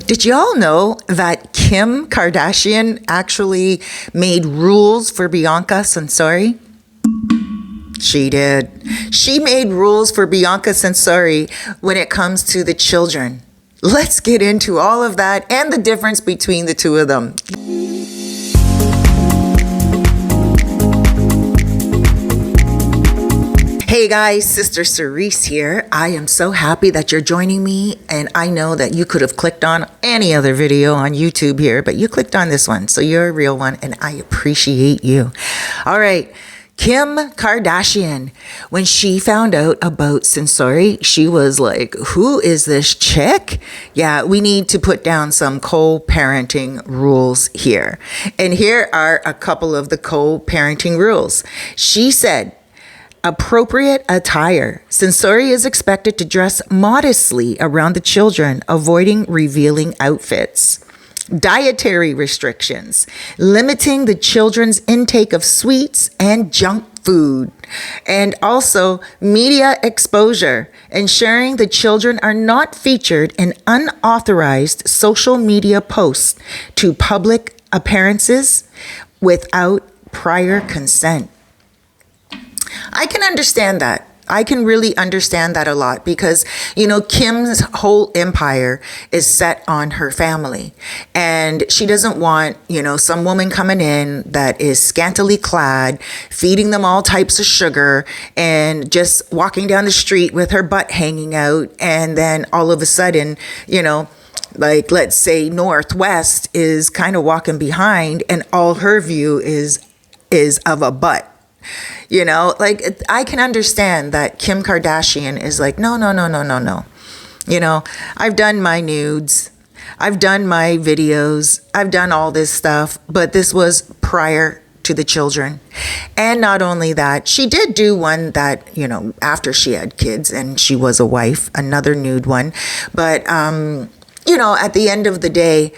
Did y'all know that Kim Kardashian actually made rules for Bianca Censori? She did. She made rules for Bianca Censori when it comes to the children. Let's get into all of that and the difference between the two of them. Hey guys, Sister Cerise here. I am so happy that you're joining me, and I know that you could have clicked on any other video on YouTube here, but you clicked on this one, so you're a real one, and I appreciate you. All right, Kim Kardashian, when she found out about Censori, she was like, who is this chick? Yeah, we need to put down some co-parenting rules here. And here are a couple of the co-parenting rules. She said, appropriate attire. Censori is expected to dress modestly around the children, avoiding revealing outfits. Dietary restrictions, limiting the children's intake of sweets and junk food. And also media exposure, ensuring the children are not featured in unauthorized social media posts to public appearances without prior consent. I can understand that. I can really understand that a lot because, you know, Kim's whole empire is set on her family, and she doesn't want, you know, some woman coming in that is scantily clad, feeding them all types of sugar and just walking down the street with her butt hanging out. And then all of a sudden, you know, like let's say Northwest is kind of walking behind and all her view is of a butt. You know, like I can understand that Kim Kardashian is like, no. You know, I've done my nudes. I've done my videos. I've done all this stuff. But this was prior to the children. And not only that, she did do one that, you know, after she had kids and she was a wife, another nude one. But, you know, at the end of the day,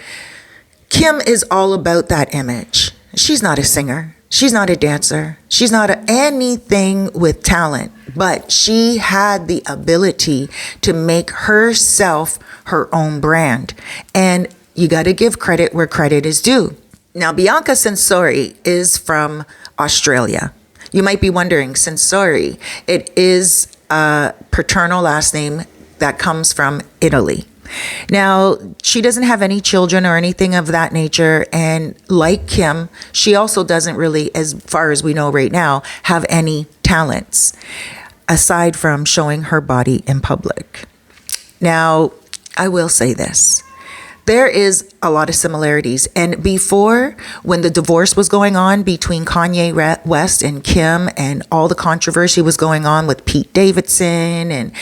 Kim is all about that image. She's not a singer. She's not a dancer. She's not anything with talent, but she had the ability to make herself her own brand. And you got to give credit where credit is due. Now, Bianca Censori is from Australia. You might be wondering, Censori, it is a paternal last name that comes from Italy. Now, she doesn't have any children or anything of that nature. And like Kim, she also doesn't really, as far as we know right now, have any talents aside from showing her body in public. Now, I will say this. There is a lot of similarities. And before, when the divorce was going on between Kanye West and Kim and all the controversy was going on with Pete Davidson and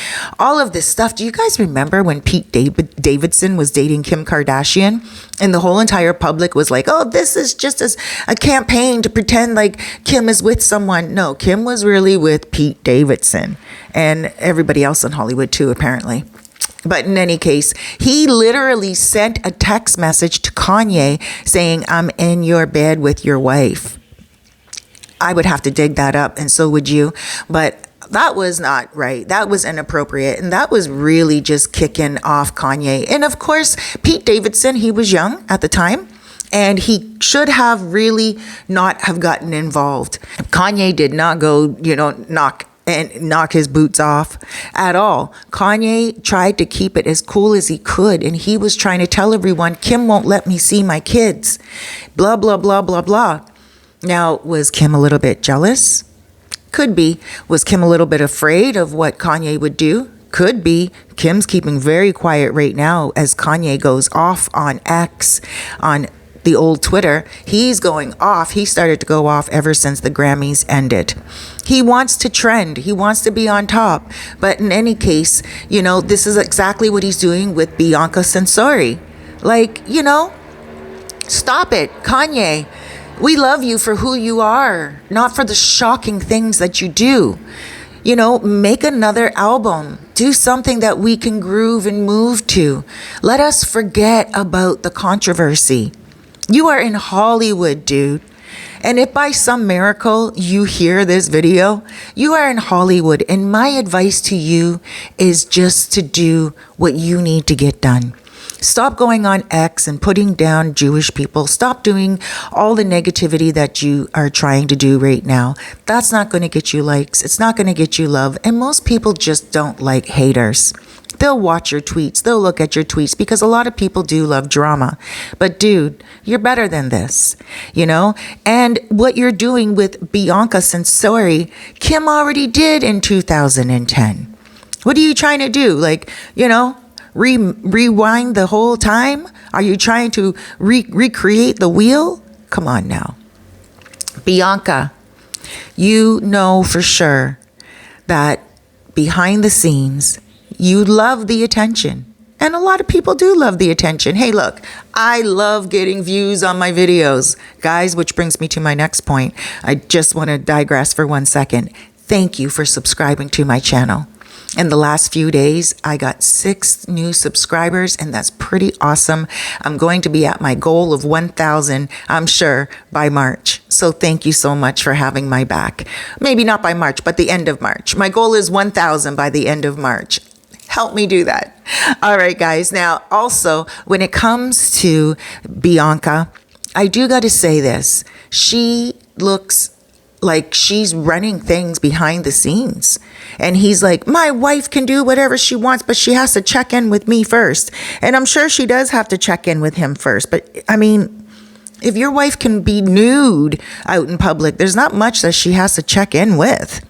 all of this stuff, do you guys remember when Pete Davidson was dating Kim Kardashian and the whole entire public was like, oh, this is just a campaign to pretend like Kim is with someone? No, Kim was really with Pete Davidson and everybody else in Hollywood too, apparently. But in any case, he literally sent a text message to Kanye saying, I'm in your bed with your wife. I would have to dig that up, and so would you. But that was not right. That was inappropriate. And that was really just kicking off Kanye. And of course, Pete Davidson, he was young at the time. And he should have really not have gotten involved. Kanye did not go, you know, knock his boots off at all. Kanye tried to keep it as cool as he could, and he was trying to tell everyone, Kim won't let me see my kids, blah, blah, blah, blah, blah. Now, was Kim a little bit jealous? Could be. Was Kim a little bit afraid of what Kanye would do? Could be. Kim's keeping very quiet right now as Kanye goes off on X, on the old Twitter. He's going off. He started to go off ever since the Grammys ended. He wants to trend. He wants to be on top. But in any case, you know, this is exactly what he's doing with Bianca Censori. Like, you know, stop it, Kanye. We love you for who you are, not for the shocking things that you do. You know, make another album. Do something that we can groove and move to. Let us forget about the controversy. You are in Hollywood, dude. And if by some miracle you hear this video, you are in Hollywood. And my advice to you is just to do what you need to get done. Stop going on X and putting down Jewish people. Stop doing all the negativity that you are trying to do right now. That's not going to get you likes. It's not going to get you love. And most people just don't like haters. They'll watch your tweets. They'll look at your tweets because a lot of people do love drama. But dude, you're better than this, you know? And what you're doing with Bianca Censori, Kim already did in 2010. What are you trying to do? Like, you know, rewind the whole time? Are you trying to recreate the wheel? Come on now. Bianca, you know for sure that behind the scenes, you love the attention. And a lot of people do love the attention. Hey, look, I love getting views on my videos. Guys, which brings me to my next point. I just want to digress for 1 second. Thank you for subscribing to my channel. In the last few days, I got 6 new subscribers, and that's pretty awesome. I'm going to be at my goal of 1,000, I'm sure, by March. So thank you so much for having my back. Maybe not by March, but the end of March. My goal is 1,000 by the end of March. Help me do that. All right, guys. Now, also, when it comes to Bianca, I do got to say this. She looks like she's running things behind the scenes. And he's like, my wife can do whatever she wants, but she has to check in with me first. And I'm sure she does have to check in with him first. But I mean, if your wife can be nude out in public, there's not much that she has to check in with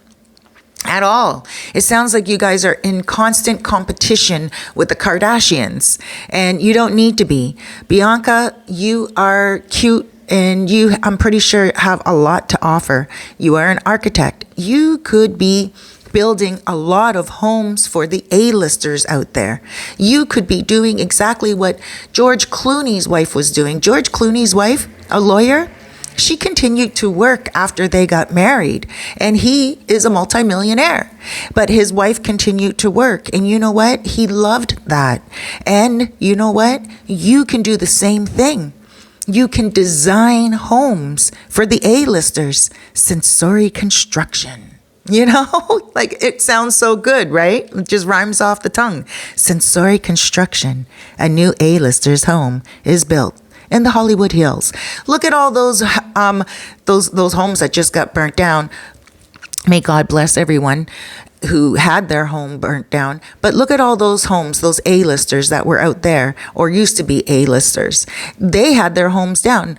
at all. It sounds like you guys are in constant competition with the Kardashians, and you don't need to be. Bianca, you are cute. And you, I'm pretty sure, have a lot to offer. You are an architect. You could be building a lot of homes for the A-listers out there. You could be doing exactly what George Clooney's wife was doing. George Clooney's wife, a lawyer, she continued to work after they got married. And he is a multimillionaire. But his wife continued to work. And you know what? He loved that. And you know what? You can do the same thing. You can design homes for the A-listers. Censori construction. You know, like it sounds so good, right? It just rhymes off the tongue. Censori construction. A new A-lister's home is built in the Hollywood Hills. Look at all those homes that just got burnt down. May God bless everyone who had their home burnt down. But look at all those homes, those A-listers that were out there or used to be A-listers. They had their homes down.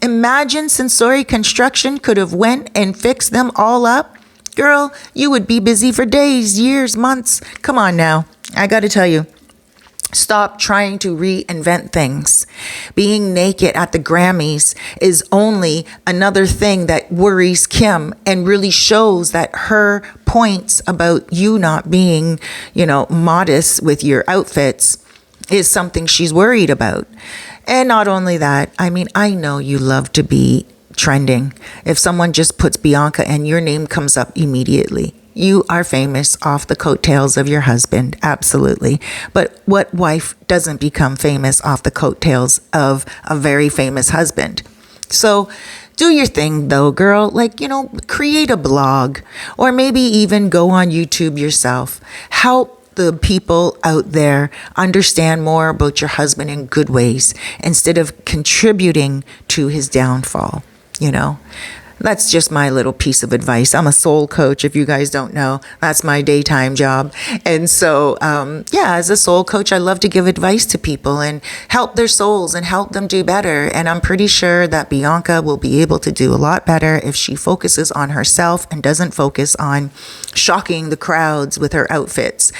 Imagine Censori Construction could have went and fixed them all up. Girl, you would be busy for days, years, months. Come on now. I got to tell you. Stop trying to reinvent things. Being naked at the Grammys is only another thing that worries Kim and really shows that her points about you not being, modest with your outfits is something she's worried about. And not only that, I mean, I know you love to be trending. If someone just puts Bianca and your name comes up immediately. You are famous off the coattails of your husband, absolutely. But what wife doesn't become famous off the coattails of a very famous husband? So do your thing though, girl. Like, create a blog or maybe even go on YouTube yourself. Help the people out there understand more about your husband in good ways instead of contributing to his downfall, That's just my little piece of advice. I'm a soul coach. If you guys don't know, that's my daytime job. And so, as a soul coach, I love to give advice to people and help their souls and help them do better. And I'm pretty sure that Bianca will be able to do a lot better if she focuses on herself and doesn't focus on shocking the crowds with her outfits.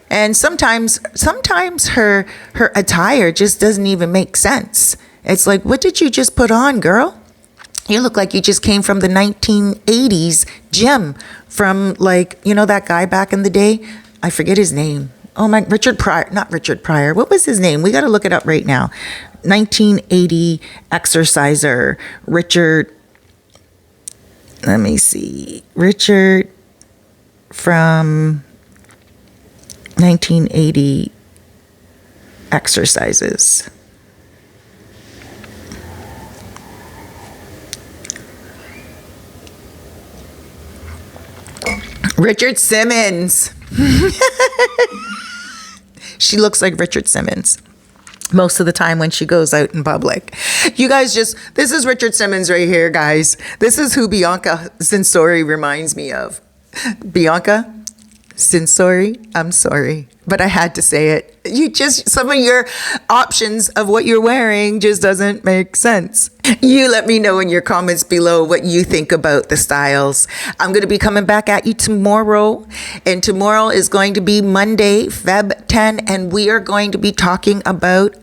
And sometimes her attire just doesn't even make sense. It's like, what did you just put on, girl? You look like you just came from the 1980s gym from that guy back in the day. I forget his name. Oh my, not Richard Pryor. What was his name? We got to look it up right now. 1980 exerciser, Richard. Let me see. Richard from 1980 exercises. Richard Simmons. She looks like Richard Simmons. most of the time when she goes out in public. You guys this is Richard Simmons right here, guys. This is who Bianca Censori reminds me of. Bianca Censori, I'm sorry, but I had to say it. Some of your options of what you're wearing just doesn't make sense. You let me know in your comments below what you think about the styles. I'm going to be coming back at you tomorrow, and tomorrow is going to be Monday, Feb 10, and we are going to be talking about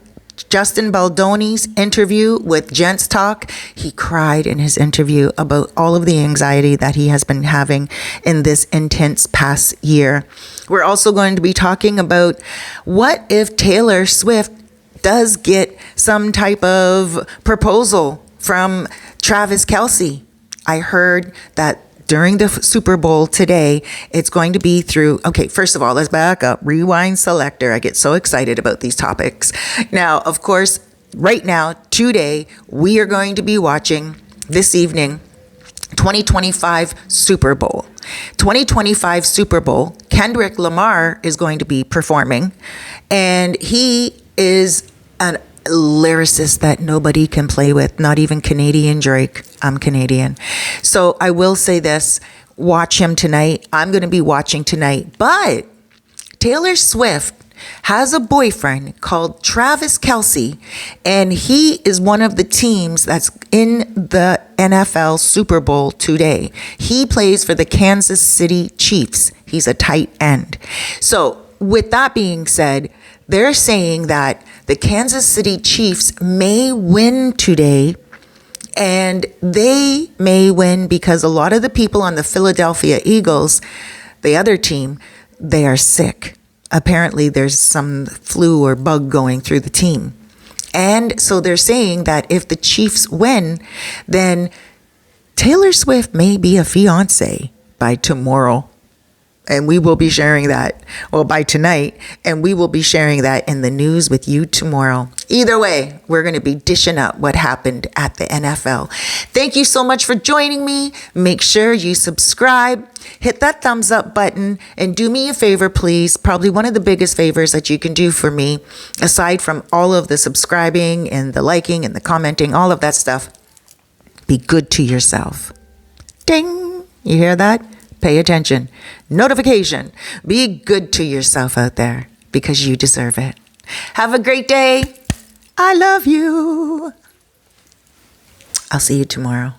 Justin Baldoni's interview with Gents Talk. He cried in his interview about all of the anxiety that he has been having in this intense past year. We're also going to be talking about what if Taylor Swift does get some type of proposal from Travis Kelce. I heard that during the Super Bowl today, it's going to be through, okay, first of all, let's back up. Rewind selector. I get so excited about these topics. Now, of course, right now, today, we are going to be watching this evening 2025 Super Bowl. 2025 Super Bowl, Kendrick Lamar is going to be performing, and he is an lyricist that nobody can play with, not even Canadian Drake. I'm Canadian. So I will say this, watch him tonight. I'm going to be watching tonight. But Taylor Swift has a boyfriend called Travis Kelce, and he is one of the teams that's in the NFL Super Bowl today. He plays for the Kansas City Chiefs. He's a tight end. So with that being said, they're saying that the Kansas City Chiefs may win today, and they may win because a lot of the people on the Philadelphia Eagles, the other team, they are sick. Apparently, there's some flu or bug going through the team. And so they're saying that if the Chiefs win, then Taylor Swift may be a fiance by tomorrow. And we will be sharing that, by tonight, and we will be sharing that in the news with you tomorrow. Either way, we're going to be dishing up what happened at the NFL. Thank you so much for joining me. Make sure you subscribe, hit that thumbs up button, and do me a favor, please. Probably one of the biggest favors that you can do for me, aside from all of the subscribing and the liking and the commenting, all of that stuff. Be good to yourself. Ding! You hear that? Pay attention. Notification. Be good to yourself out there because you deserve it. Have a great day. I love you. I'll see you tomorrow.